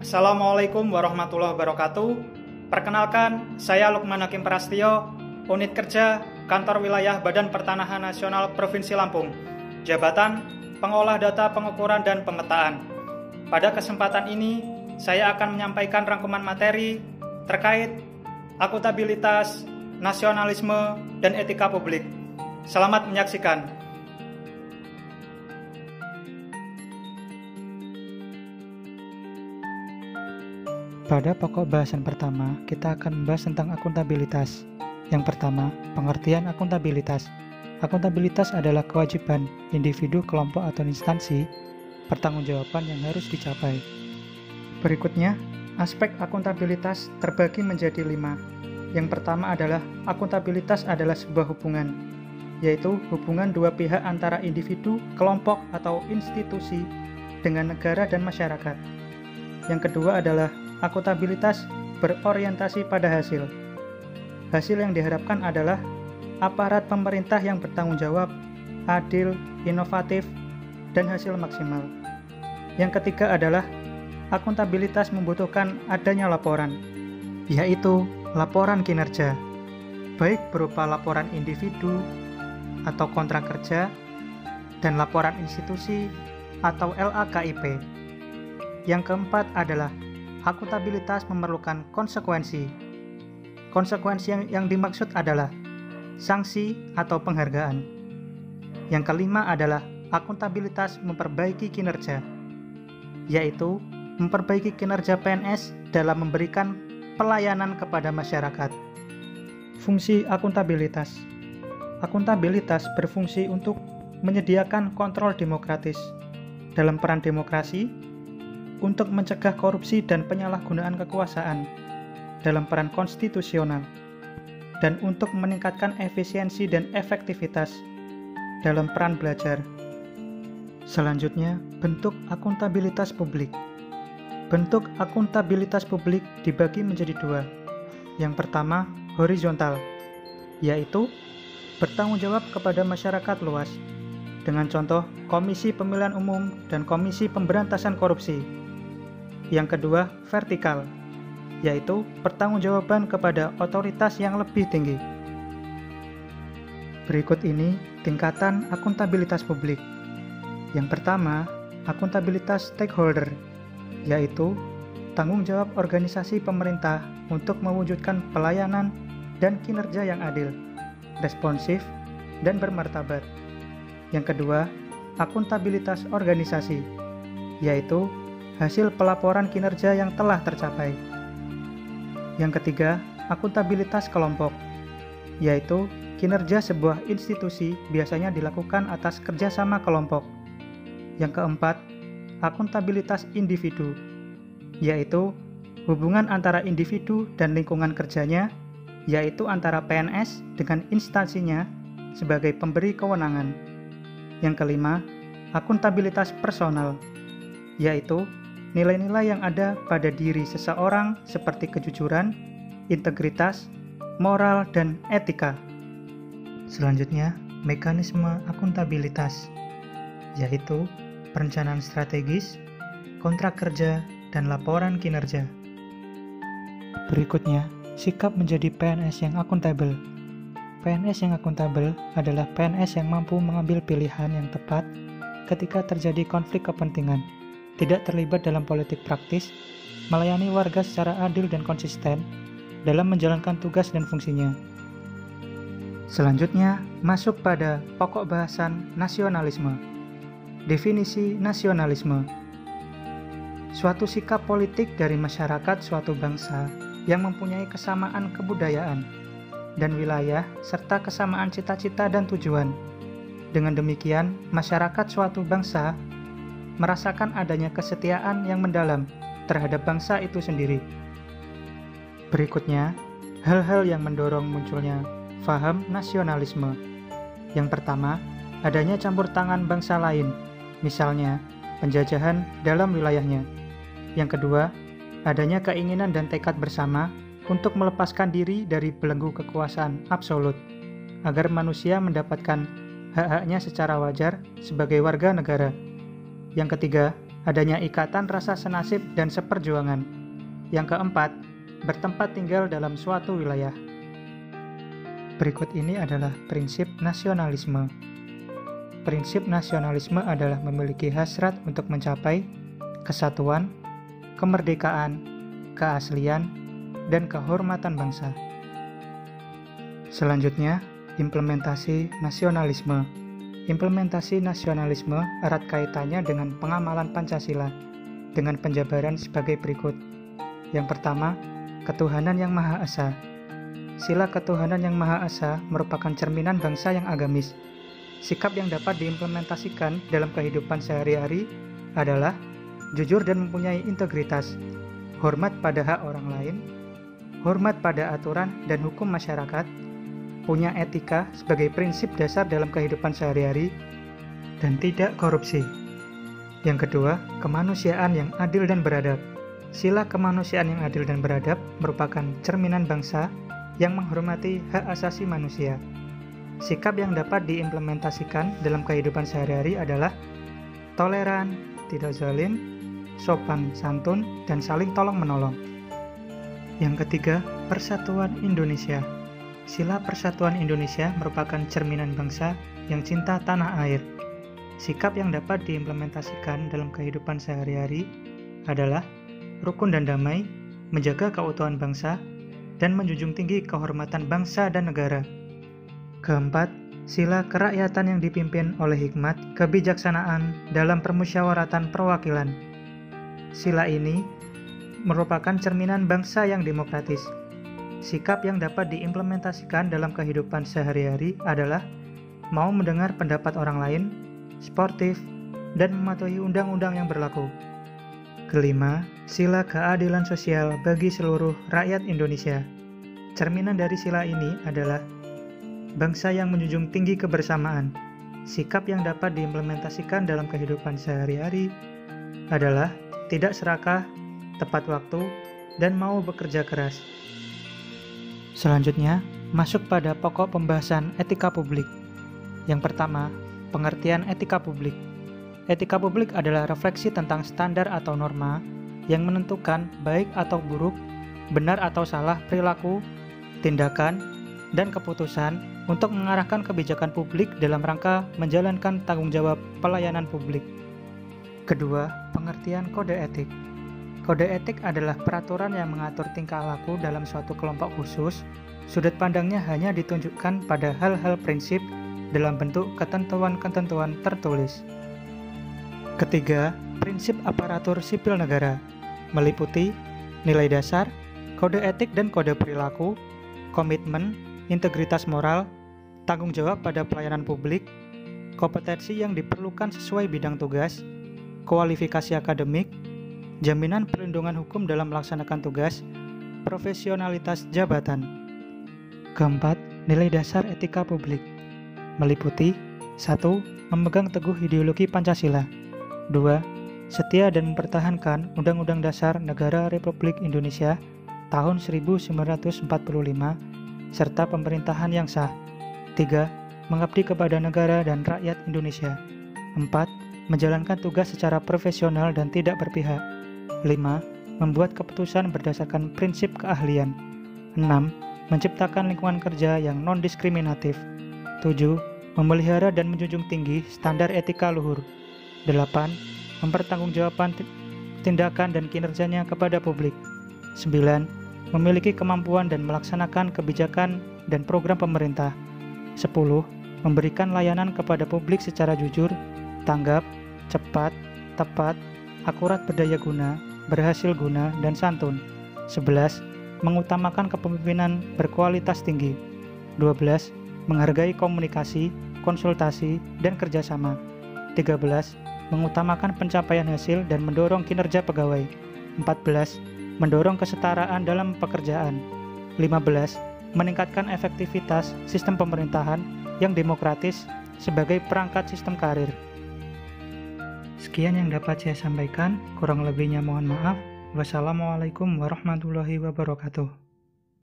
Assalamualaikum warahmatullahi wabarakatuh. Perkenalkan, saya Lukman Hakim Prastio, Unit Kerja Kantor Wilayah Badan Pertanahan Nasional Provinsi Lampung, Jabatan Pengolah Data Pengukuran dan Pemetaan. Pada kesempatan ini, saya akan menyampaikan rangkuman materi terkait akuntabilitas, nasionalisme, dan etika publik. Selamat menyaksikan. Pada pokok bahasan pertama, kita akan membahas tentang akuntabilitas. Yang pertama, pengertian akuntabilitas. Akuntabilitas adalah kewajiban individu, kelompok, atau instansi pertanggungjawaban yang harus dicapai. Berikutnya, aspek akuntabilitas terbagi menjadi 5. Yang pertama adalah akuntabilitas adalah sebuah hubungan, yaitu hubungan dua pihak antara individu, kelompok, atau institusi dengan negara dan masyarakat. Yang kedua adalah akuntabilitas berorientasi pada hasil. Hasil yang diharapkan adalah aparat pemerintah yang bertanggung jawab, adil, inovatif, dan hasil maksimal. Yang ketiga adalah akuntabilitas membutuhkan adanya laporan, yaitu laporan kinerja, baik berupa laporan individu atau kontrak kerja, dan laporan institusi atau LAKIP. Yang keempat adalah akuntabilitas memerlukan konsekuensi. Konsekuensi yang dimaksud adalah sanksi atau penghargaan. Yang kelima adalah akuntabilitas memperbaiki kinerja, yaitu memperbaiki kinerja PNS dalam memberikan pelayanan kepada masyarakat. Fungsi akuntabilitas. Akuntabilitas berfungsi untuk menyediakan kontrol demokratis dalam peran demokrasi, untuk mencegah korupsi dan penyalahgunaan kekuasaan dalam peran konstitusional, dan untuk meningkatkan efisiensi dan efektivitas dalam peran belajar. Selanjutnya, bentuk akuntabilitas publik. Bentuk akuntabilitas publik dibagi menjadi 2. Yang pertama, horizontal, yaitu bertanggung jawab kepada masyarakat luas, dengan contoh Komisi Pemilihan Umum dan Komisi Pemberantasan Korupsi. Yang kedua, vertikal, yaitu pertanggungjawaban kepada otoritas yang lebih tinggi. Berikut ini tingkatan akuntabilitas publik. Yang pertama, akuntabilitas stakeholder, yaitu tanggung jawab organisasi pemerintah untuk mewujudkan pelayanan dan kinerja yang adil, responsif, dan bermartabat. Yang kedua, akuntabilitas organisasi, yaitu hasil pelaporan kinerja yang telah tercapai. Yang ketiga, akuntabilitas kelompok, yaitu kinerja sebuah institusi biasanya dilakukan atas kerjasama kelompok. Yang keempat, akuntabilitas individu, yaitu hubungan antara individu dan lingkungan kerjanya, yaitu antara PNS dengan instansinya sebagai pemberi kewenangan. Yang kelima, akuntabilitas personal, yaitu nilai-nilai yang ada pada diri seseorang seperti kejujuran, integritas, moral, dan etika. Selanjutnya, mekanisme akuntabilitas, yaitu perencanaan strategis, kontrak kerja, dan laporan kinerja. Berikutnya, sikap menjadi PNS yang akuntabel. PNS yang akuntabel adalah PNS yang mampu mengambil pilihan yang tepat ketika terjadi konflik kepentingan, tidak terlibat dalam politik praktis, melayani warga secara adil dan konsisten dalam menjalankan tugas dan fungsinya. Selanjutnya, masuk pada pokok bahasan nasionalisme. Definisi nasionalisme. Suatu sikap politik dari masyarakat suatu bangsa yang mempunyai kesamaan kebudayaan dan wilayah serta kesamaan cita-cita dan tujuan. Dengan demikian, masyarakat suatu bangsa merasakan adanya kesetiaan yang mendalam terhadap bangsa itu sendiri. Berikutnya, hal-hal yang mendorong munculnya faham nasionalisme. Yang pertama, adanya campur tangan bangsa lain, misalnya penjajahan dalam wilayahnya. Yang kedua, adanya keinginan dan tekad bersama untuk melepaskan diri dari belenggu kekuasaan absolut, agar manusia mendapatkan hak-haknya secara wajar sebagai warga negara. Yang ketiga, adanya ikatan rasa senasib dan seperjuangan. Yang keempat, bertempat tinggal dalam suatu wilayah. Berikut ini adalah prinsip nasionalisme. Prinsip nasionalisme adalah memiliki hasrat untuk mencapai kesatuan, kemerdekaan, keaslian, dan kehormatan bangsa. Selanjutnya, implementasi nasionalisme. Implementasi nasionalisme erat kaitannya dengan pengamalan Pancasila dengan penjabaran sebagai berikut. Yang pertama, ketuhanan yang Maha Esa. Sila ketuhanan yang Maha Esa merupakan cerminan bangsa yang agamis. Sikap yang dapat diimplementasikan dalam kehidupan sehari-hari adalah jujur dan mempunyai integritas, hormat pada hak orang lain, hormat pada aturan dan hukum masyarakat, punya etika sebagai prinsip dasar dalam kehidupan sehari-hari, dan tidak korupsi. Yang kedua, kemanusiaan yang adil dan beradab. Sila kemanusiaan yang adil dan beradab merupakan cerminan bangsa yang menghormati hak asasi manusia. Sikap yang dapat diimplementasikan dalam kehidupan sehari-hari adalah toleran, tidak zalim, sopan santun, dan saling tolong-menolong. Yang ketiga, persatuan Indonesia. Sila persatuan Indonesia merupakan cerminan bangsa yang cinta tanah air. Sikap yang dapat diimplementasikan dalam kehidupan sehari-hari adalah rukun dan damai, menjaga keutuhan bangsa, dan menjunjung tinggi kehormatan bangsa dan negara. Keempat, sila kerakyatan yang dipimpin oleh hikmat kebijaksanaan dalam permusyawaratan perwakilan. Sila ini merupakan cerminan bangsa yang demokratis. Sikap yang dapat diimplementasikan dalam kehidupan sehari-hari adalah mau mendengar pendapat orang lain, sportif, dan mematuhi undang-undang yang berlaku. Kelima, sila keadilan sosial bagi seluruh rakyat Indonesia. Cerminan dari sila ini adalah bangsa yang menjunjung tinggi kebersamaan. Sikap yang dapat diimplementasikan dalam kehidupan sehari-hari adalah tidak serakah, tepat waktu, dan mau bekerja keras. Selanjutnya, masuk pada pokok pembahasan etika publik. Yang pertama, pengertian etika publik. Etika publik adalah refleksi tentang standar atau norma yang menentukan baik atau buruk, benar atau salah perilaku, tindakan, dan keputusan untuk mengarahkan kebijakan publik dalam rangka menjalankan tanggung jawab pelayanan publik. Kedua, pengertian kode etik. Kode etik adalah peraturan yang mengatur tingkah laku dalam suatu kelompok khusus. Sudut pandangnya hanya ditunjukkan pada hal-hal prinsip dalam bentuk ketentuan-ketentuan tertulis. Ketiga, prinsip aparatur sipil negara, meliputi nilai dasar, kode etik dan kode perilaku, komitmen, integritas moral, tanggung jawab pada pelayanan publik, kompetensi yang diperlukan sesuai bidang tugas, kualifikasi akademik, jaminan perlindungan hukum dalam melaksanakan tugas, profesionalitas jabatan. Keempat, nilai dasar etika publik, meliputi 1. Memegang teguh ideologi Pancasila. 2. Setia dan mempertahankan Undang-Undang Dasar Negara Republik Indonesia tahun 1945 serta pemerintahan yang sah. 3. Mengabdi kepada negara dan rakyat Indonesia. 4. Menjalankan tugas secara profesional dan tidak berpihak. 5. Membuat keputusan berdasarkan prinsip keahlian. 6. Menciptakan lingkungan kerja yang non-diskriminatif. 7. Memelihara dan menjunjung tinggi standar etika luhur. 8. Mempertanggungjawabkan tindakan dan kinerjanya kepada publik. 9. Memiliki kemampuan dan melaksanakan kebijakan dan program pemerintah. 10. Memberikan layanan kepada publik secara jujur, tanggap, cepat, tepat, akurat berdaya guna, berhasil guna, dan santun. 11. Mengutamakan kepemimpinan berkualitas tinggi. 12. Menghargai komunikasi, konsultasi, dan kerjasama. 13. Mengutamakan pencapaian hasil dan mendorong kinerja pegawai. 14. Mendorong kesetaraan dalam pekerjaan. 15. Meningkatkan efektivitas sistem pemerintahan yang demokratis sebagai perangkat sistem karir. Sekian yang dapat saya sampaikan, kurang lebihnya mohon maaf. Wassalamualaikum warahmatullahi wabarakatuh.